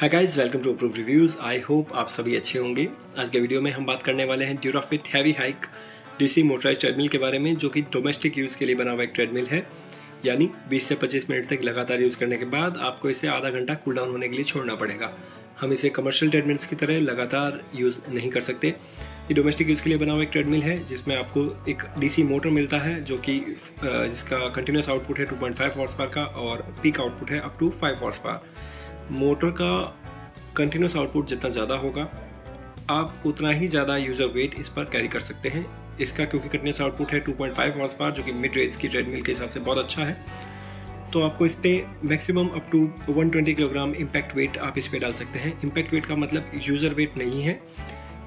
Hi guys, welcome to approve reviews. I hope आप सभी अच्छे होंगे। आज के वीडियो में हम बात करने वाले हैं Durafit heavy hike DC motorised treadmill के बारे में, जो कि डोमेस्टिक यूज़ के लिए बना हुआ एक ट्रेडमिल है। यानी 20 से 25 मिनट तक लगातार यूज़ करने के बाद आपको इसे आधा घंटा कूल डाउन होने के लिए छोड़ना पड़ेगा। हम इसे कमर्शियल ट्रेडमिल्स की तरह लगातार यूज़ नहीं कर सकते। ये डोमेस्टिक यूज़ के लिए बना हुआ एक ट्रेडमिल है जिसमें आपको एक डीसी मोटर मिलता है जो कि जिसका कंटिन्यूस आउटपुट है 2.5 हॉर्स पावर का और पीक आउटपुट है up to 5 horse power. Motor का कंटिन्यूस आउटपुट जितना ज़्यादा होगा आप उतना ही ज़्यादा यूज़र वेट इस पर कैरी कर सकते हैं। इसका क्योंकि कंटिन्यूस आउटपुट है 2.5 हॉर्स पावर, जो कि मिड रेंज की ट्रेडमिल के हिसाब से बहुत अच्छा है, तो आपको इस पर maximum up to 120 kilogram impact weight आप इस पर डाल सकते हैं। इम्पैक्ट वेट का मतलब यूज़र वेट नहीं है।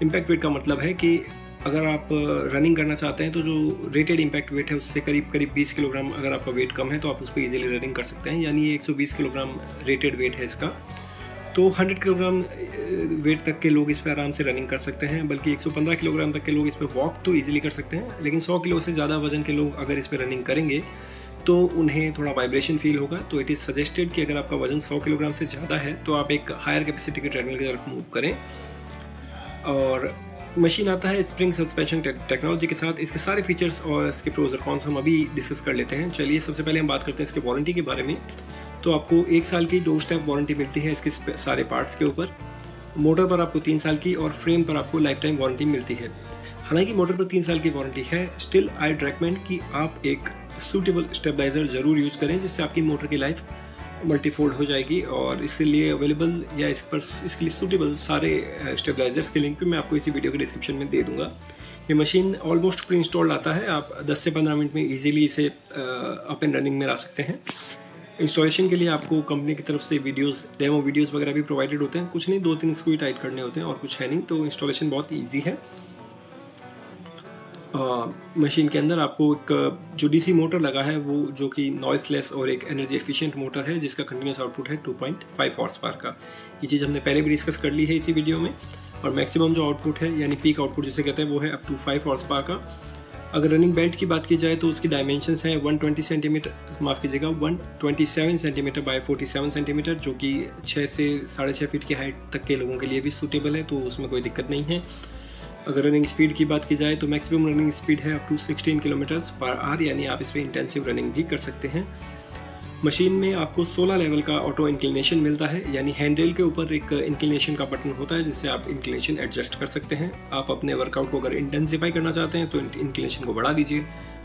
इम्पैक्ट वेट का मतलब है कि अगर आप रनिंग करना चाहते हैं तो जो रेटेड इम्पैक्ट वेट है उससे करीब 20 किलोग्राम अगर आपका वेट कम है तो आप उस पर ईजिली रनिंग कर सकते हैं। यानी ये 120 किलोग्राम रेटेड वेट है इसका, तो 100 किलोग्राम वेट तक के लोग इस पर आराम से रनिंग कर सकते हैं। बल्कि 115 किलोग्राम तक के लोग इस पर वॉक तो ईजिली कर सकते हैं, लेकिन 100 किलो से ज़्यादा वजन के लोग अगर इस पर रनिंग करेंगे तो उन्हें थोड़ा वाइब्रेशन फील होगा। तो इट इज़ सजेस्टेड कि अगर आपका वजन 100 किलोग्राम से ज़्यादा है तो आप एक हायर कैपेसिटी के ट्रेडमिल की तरफ मूव करें। और मशीन आता है स्प्रिंग सस्पेंशन टेक्नोलॉजी के साथ। इसके सारे फीचर्स और इसके प्रोज और कॉन्स हम अभी डिस्कस कर लेते हैं। चलिए सबसे पहले हम बात करते हैं इसके वारंटी के बारे में। तो आपको 1 साल की डोर स्टेप वारंटी मिलती है इसके सारे पार्ट्स के ऊपर। मोटर पर आपको 3 साल की और फ्रेम पर आपको लाइफ टाइम वारंटी मिलती है। हालांकि मोटर पर 3 साल की वारंटी है, स्टिल आई रेकमेंड कि आप एक सूटेबल स्टेबलाइजर ज़रूर यूज़ करें जिससे आपकी मोटर की लाइफ मल्टीफोल्ड हो जाएगी। और इसके लिए अवेलेबल या इसके लिए सूटेबल सारे स्टेबलाइजर्स के लिंक भी मैं आपको इसी वीडियो के डिस्क्रिप्शन में दे दूंगा। ये मशीन ऑलमोस्ट प्री इंस्टॉल्ड आता है, आप 10 से 15 मिनट में इजीली इसे अप एंड रनिंग में ला सकते हैं। इंस्टॉलेशन के लिए आपको कंपनी की तरफ से डेमो वीडियोस वगैरह भी प्रोवाइडेड होते हैं। कुछ नहीं, 2-3 स्क्रू टाइट करने होते हैं और कुछ है नहीं, तो इंस्टॉलेशन बहुत ईजी है। मशीन के अंदर आपको एक जो डीसी मोटर लगा है वो जो कि नॉइसलेस और एक एनर्जी एफिशिएंट मोटर है जिसका कंटिन्यूस आउटपुट है 2.5 हॉर्स पावर का। ये चीज़ हमने पहले भी डिस्कस कर ली है इसी वीडियो में। और मैक्सिमम जो आउटपुट है यानी पीक आउटपुट जिसे कहते हैं वो है अप टू 5 हॉर्स पावर का। अगर रनिंग बेल्ट की बात की जाए तो उसकी डायमेंशंस हैं 127 सेंटीमीटर बाय 47 सेंटीमीटर, जो कि 6 से 6.5 फीट की हाइट तक के लोगों के लिए भी सूटेबल है, तो उसमें कोई दिक्कत नहीं है। अगर रनिंग स्पीड की बात की जाए तो मैक्सिमम रनिंग स्पीड है up to 16 kilometres per hour, यानी आप इस पर इंटेंसिव रनिंग भी कर सकते हैं। मशीन में आपको 16 लेवल का ऑटो इंक्लिनेशन मिलता है, यानी हैंडल के ऊपर एक इंक्लिनेशन का बटन होता है जिससे आप इंक्लिनेशन एडजस्ट कर सकते हैं। आप अपने वर्कआउट को अगर इंटेंसिफाई करना चाहते हैं तो इंक्लिनेशन को बढ़ा दीजिए,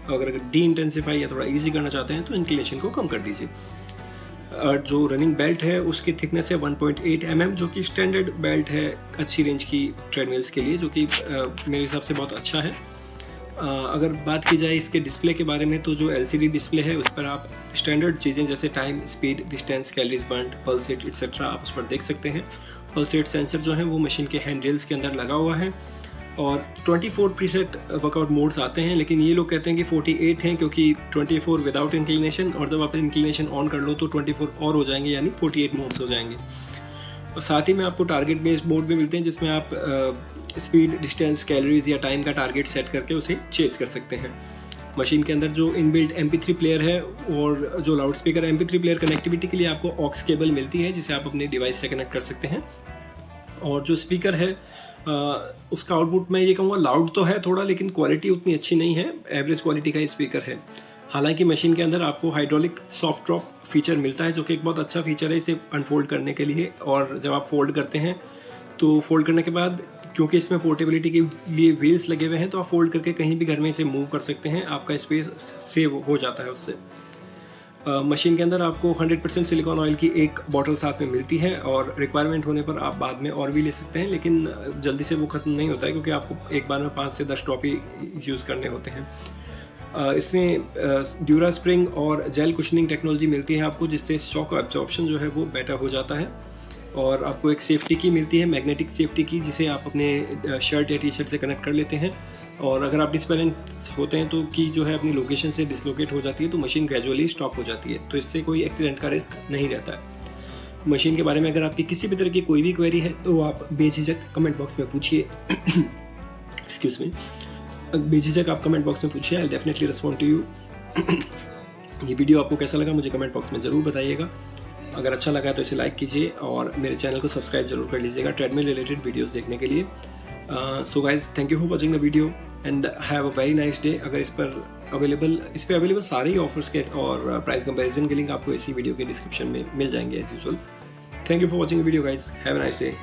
अगर डी इंटेंसिफाई या थोड़ा ईजी करना चाहते हैं तो इंक्लिनेशन को कम कर दीजिए। जो रनिंग बेल्ट है उसकी थिकनेस है 1.8 mm, जो कि स्टैंडर्ड बेल्ट है अच्छी रेंज की ट्रेडमिल्स के लिए, जो कि मेरे हिसाब से बहुत अच्छा है। अगर बात की जाए इसके डिस्प्ले के बारे में तो जो LCD डिस्प्ले है उस पर आप स्टैंडर्ड चीज़ें जैसे time, speed, distance, calories burn, pulse rate etcetera आप उस पर देख सकते हैं। पल्स रेट सेंसर जो है वो मशीन के हैंड रेल्स के अंदर लगा हुआ है। और 24 प्रीसेट वर्कआउट मोड्स आते हैं, लेकिन ये लोग कहते हैं कि 48 हैं क्योंकि 24 विदाउट इंक्लिनेशन, और जब आप इंक्लिनेशन ऑन कर लो तो 24 और हो जाएंगे, यानी 48 मोड्स हो जाएंगे। और साथ ही में आपको टारगेट बेस्ड मोड भी मिलते हैं जिसमें आप स्पीड, डिस्टेंस, कैलोरीज या टाइम का टारगेट सेट करके उसे चेज कर सकते हैं। मशीन के अंदर जो इनबिल्ट MP3 प्लेयर है और जो लाउड स्पीकर है, MP3 प्लेयर कनेक्टिविटी के लिए आपको ऑक्स केबल मिलती है जिसे आप अपने डिवाइस से कनेक्ट कर सकते हैं। और जो स्पीकर है उसका आउटपुट मैं ये कहूँगा लाउड तो है थोड़ा, लेकिन क्वालिटी उतनी अच्छी नहीं है, एवरेज क्वालिटी का स्पीकर है। हालांकि मशीन के अंदर आपको हाइड्रोलिक सॉफ्ट ड्रॉप फीचर मिलता है जो कि एक बहुत अच्छा फीचर है इसे अनफोल्ड करने के लिए। और जब आप फोल्ड करते हैं तो फोल्ड करने के बाद क्योंकि इसमें पोर्टेबिलिटी के लिए व्हील्स लगे हुए हैं तो आप फोल्ड करके कहीं भी घर में इसे मूव कर सकते हैं, आपका स्पेस सेव हो जाता है उससे। मशीन के अंदर आपको 100% सिलिकॉन ऑयल की एक बॉटल साथ में मिलती है और रिक्वायरमेंट होने पर आप बाद में और भी ले सकते हैं, लेकिन जल्दी से वो ख़त्म नहीं होता है क्योंकि आपको एक बार में 5 से 10 ड्रॉप ही यूज़ करने होते हैं। इसमें ड्यूरा स्प्रिंग और जेल कुशनिंग टेक्नोलॉजी मिलती है आपको, जिससे शॉक एब्जॉर्प्शन जो है वो बेटर हो जाता है। और आपको एक सेफ्टी की मिलती है, मैग्नेटिक सेफ्टी की, जिसे आप अपने शर्ट या टी-शर्ट से कनेक्ट कर लेते हैं। और अगर आप डिसबैलेंस होते हैं तो की जो है अपनी लोकेशन से डिसलोकेट हो जाती है तो मशीन ग्रेजुअली स्टॉप हो जाती है, तो इससे कोई एक्सीडेंट का रिस्क नहीं रहता है। मशीन के बारे में अगर आपकी किसी भी तरह की कोई भी क्वेरी है तो आप बेझिझक कमेंट बॉक्स में पूछिए। एक्सक्यूज मी, बेझिझक आप कमेंट बॉक्स में पूछिए, I definitely respond to you. ये वीडियो आपको कैसा लगा मुझे कमेंट बॉक्स में ज़रूर बताइएगा। अगर अच्छा लगा तो इसे लाइक कीजिए और मेरे चैनल को सब्सक्राइब जरूर कर लीजिएगा ट्रेडमिल रिलेटेड वीडियोस देखने के लिए। So guys, thank you for watching the video and have a very nice day. अगर इस पे अवेलेबल सारे ही ऑफर्स के और प्राइस कंपैरिजन के लिंक आपको इसी वीडियो के डिस्क्रिप्शन में मिल जाएंगे as usual. Thank you for watching the video guys, have a nice day.